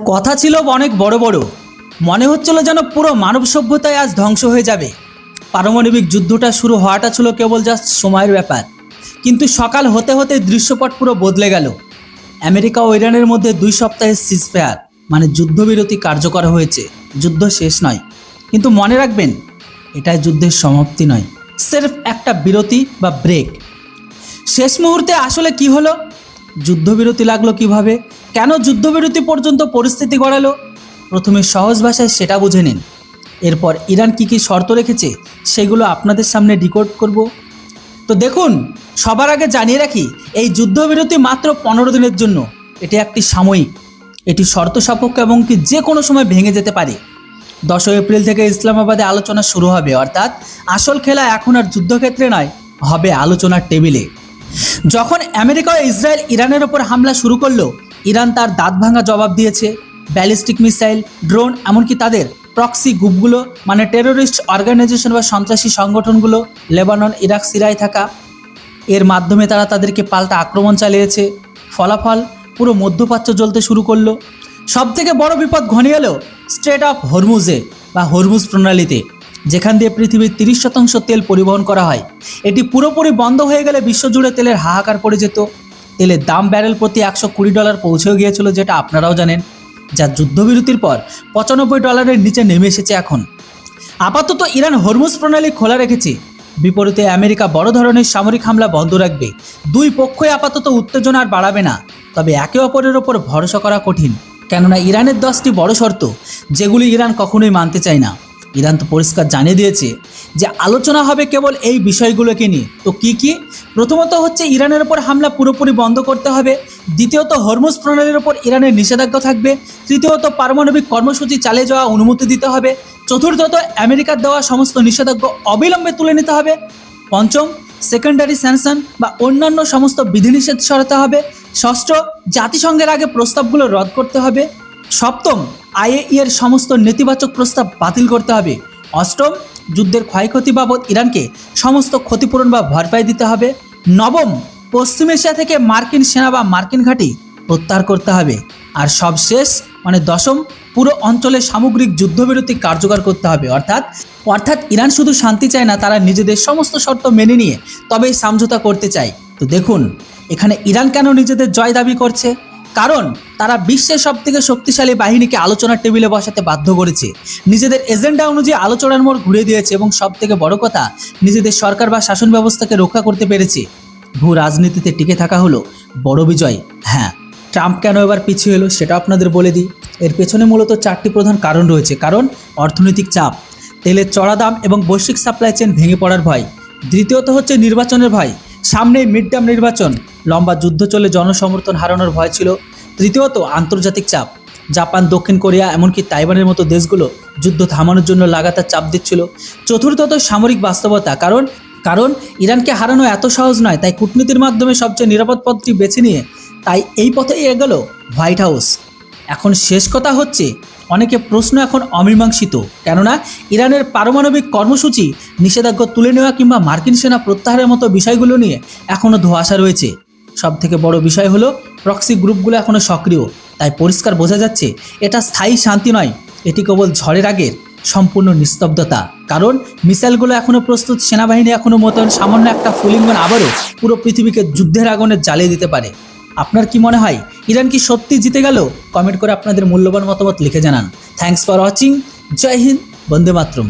কথা ছিল অনেক বড় বড়, মনে হচ্ছিল যেন পুরো মানব সভ্যতায় আজ ধ্বংস হয়ে যাবে। পারমাণবিক যুদ্ধটা শুরু হওয়াটা ছিল কেবল জাস্ট সময়ের ব্যাপার, কিন্তু সকাল হতে হতে দৃশ্যপট পুরো বদলে গেল। আমেরিকা ও ইরানের মধ্যে 2 সপ্তাহের সিজফায়ার মানে যুদ্ধবিরতি কার্যকর হয়েছে। যুদ্ধ শেষ নয়, কিন্তু মনে রাখবেন এটাই যুদ্ধের সমাপ্তি নয়, সির্ফ একটা বিরতি বা ব্রেক। শেষ মুহূর্তে আসলে কি হলো, যুদ্ধবিরতি লাগলো কিভাবে, কেন যুদ্ধবিরতি পর্যন্ত পরিস্থিতি গড়ালো, প্রথমে সহজ ভাষায় সেটা বুঝে নিন। এরপর ইরান কি শর্ত রেখেছে সেগুলো আপনাদের সামনে ডিকোড করব। তো দেখুন, সবার আগে জানিয়ে রাখি, এই যুদ্ধবিরতি মাত্র 15 দিনের জন্য। এটি একটি সাময়িক, এটি শর্ত সাপেক্ষ এবং কি যে কোনো সময় ভেঙে যেতে পারে। 10 এপ্রিল থেকে ইসলামাবাদে আলোচনা শুরু হবে, অর্থাৎ আসল খেলা এখন আর যুদ্ধক্ষেত্রে নয়, হবে আলোচনার টেবিলে। যখন আমেরিকা ও ইসরায়েল ইরানের ওপর হামলা শুরু করলো, ইরান তার দাঁত ভাঙা জবাব দিয়েছে। ব্যালিস্টিক মিসাইল, ড্রোন, এমনকি তাদের প্রক্সি গ্রুপগুলো মানে টেরোরিস্ট অর্গানাইজেশন বা সন্ত্রাসী সংগঠনগুলো লেবানন, ইরাক, সিরিয়ায় থাকা, এর মাধ্যমে তারা তাদেরকে পাল্টা আক্রমণ চালিয়েছে। ফলাফল পুরো মধ্যপ্রাচ্য জ্বলতে শুরু করলো। সবথেকে বড় বিপদ ঘনিয়ে এলো স্ট্রেট অফ হরমুজে বা হরমুজ প্রণালীতে, যেখান দিয়ে পৃথিবীর 30% তেল পরিবহন করা হয়। এটি পুরোপুরি বন্ধ হয়ে গেলে বিশ্বজুড়ে তেলের হাহাকার পড়ে যেত। তেলের দাম ব্যারেল প্রতি $120 পৌঁছেও গিয়েছিল, যেটা আপনারাও জানেন, যা যুদ্ধবিরতির পর $95 নিচে নেমে এসেছে এখন। আপাতত ইরান হরমুজ প্রণালী খোলা রেখেছে, বিপরীতে আমেরিকা বড় ধরনের সামরিক হামলা বন্ধ রাখবে। দুই পক্ষই আপাতত উত্তেজনা আর বাড়াবে না, তবে একে অপরের ওপর ভরসা করা কঠিন, কেননা ইরানের 10টি বড় শর্ত, যেগুলি ইরান কখনোই মানতে চায় না। ইরান তো পরিষ্কার জানিয়ে দিয়েছে যে আলোচনা হবে কেবল এই বিষয়গুলোকে নিয়ে। তো কি? প্রথমত হচ্ছে ইরানের ওপর হামলা পুরোপুরি বন্ধ করতে হবে। দ্বিতীয়ত হরমুজ প্রণালীর ওপর ইরানের নিষেধাজ্ঞা থাকবে। তৃতীয়ত পারমাণবিক কর্মসূচি চালিয়ে যাওয়া অনুমতি দিতে হবে। চতুর্থত আমেরিকার দেওয়া সমস্ত নিষেধাজ্ঞা অবিলম্বে তুলে নিতে হবে। পঞ্চম, সেকেন্ডারি স্যাংশন বা অন্যান্য সমস্ত বিধিনিষেধ সরাতে হবে। ষষ্ঠ, জাতিসংঘের আগে প্রস্তাবগুলো রদ করতে হবে। সপ্তম, IAEA এর সমস্ত নেতিবাচক প্রস্তাব বাতিল করতে হবে। অষ্টম, যুদ্ধের ক্ষয়ক্ষতি বাবদ ইরানকে সমস্ত ক্ষতিপূরণ বা ভরপাই দিতে হবে। নবম, পশ্চিম এশিয়া থেকে মার্কিন সেনা বা মার্কিন ঘাঁটি প্রত্যাহার করতে হবে। আর সবশেষ মানে দশম, পুরো অঞ্চলে সামগ্রিক যুদ্ধবিরতি কার্যকর করতে হবে। অর্থাৎ ইরান শুধু শান্তি চায় না, তারা নিজেদের সমস্ত শর্ত মেনে নিয়ে তবেই সমঝোতা করতে চায়। তো দেখুন, এখানে ইরান কেন নিজেদের জয় দাবি করছে, কারণ তারা বিশ্বের সবথেকে শক্তিশালী বাহিনীকে আলোচনার টেবিলে বসাতে বাধ্য করেছে, নিজেদের এজেন্ডা অনুযায়ী আলোচনার মোড় ঘুরে দিয়েছে এবং সবথেকে বড় কথা, নিজেদের সরকার বা শাসন ব্যবস্থাকে রক্ষা করতে পেরেছে। ভূ রাজনীতিতে টিকে থাকা হলো বড় বিজয়। হ্যাঁ, ট্রাম্প কেন এবার পিছিয়ে এলো সেটা আপনাদের বলে দিই। এর পেছনে মূলত 4টি প্রধান কারণ রয়েছে। কারণ অর্থনৈতিক চাপ, তেলের চড়া দাম এবং বৈশ্বিক সাপ্লাই চেইন ভেঙে পড়ার ভয়। দ্বিতীয়ত হচ্ছে নির্বাচনের ভয়, সামনেই মিড টার্ম নির্বাচন, লম্বা যুদ্ধ চলে জনসমর্থন হারানোর ভয় ছিল। তৃতীয়ত আন্তর্জাতিক চাপ, জাপান, দক্ষিণ কোরিয়া, এমনকি তাইওয়ানের মতো দেশগুলো যুদ্ধ থামানোর জন্য লাগাতার চাপ দিচ্ছিল। চতুর্থত সামরিক বাস্তবতা, কারণ ইরানকে হারানো এত সহজ নয়, তাই কূটনীতির মাধ্যমে সবচেয়ে নিরাপদ পথটি বেছে নিয়ে তাই এই পথে এগোল হোয়াইট হাউস। এখন শেষ কথা হচ্ছে, অনেকে প্রশ্ন এখন অমীমাংসিত, কেননা ইরানের পারমাণবিক কর্মসূচি, নিষেধাজ্ঞা তুলে নেওয়া কিংবা মার্কিন সেনা প্রত্যাহারের মতো বিষয়গুলো নিয়ে এখনও ধোঁয়াশা রয়েছে। সবথেকে বড় বিষয় হলো প্রক্সি গ্রুপগুলো এখনও সক্রিয়, তাই পরিষ্কার বোঝা যাচ্ছে এটা স্থায়ী শান্তি নয়, এটি কেবল ঝড়ের আগের সম্পূর্ণ নিস্তব্ধতা। কারণ মিসাইলগুলো এখনও প্রস্তুত, সেনাবাহিনী এখনও মোতায়েন, সামান্য একটা ফুলিঙ্গন আবারও পুরো পৃথিবীকে যুদ্ধের আগুনে জ্বালিয়ে দিতে পারে। আপনার কি মনে হয়, ইরান কি সত্যি জিতে গেল? কমেন্ট করে আপনাদের মূল্যবান মতামত লিখে জানান। Thanks for watching. জয় হিন্দ, বন্দে মাতরম।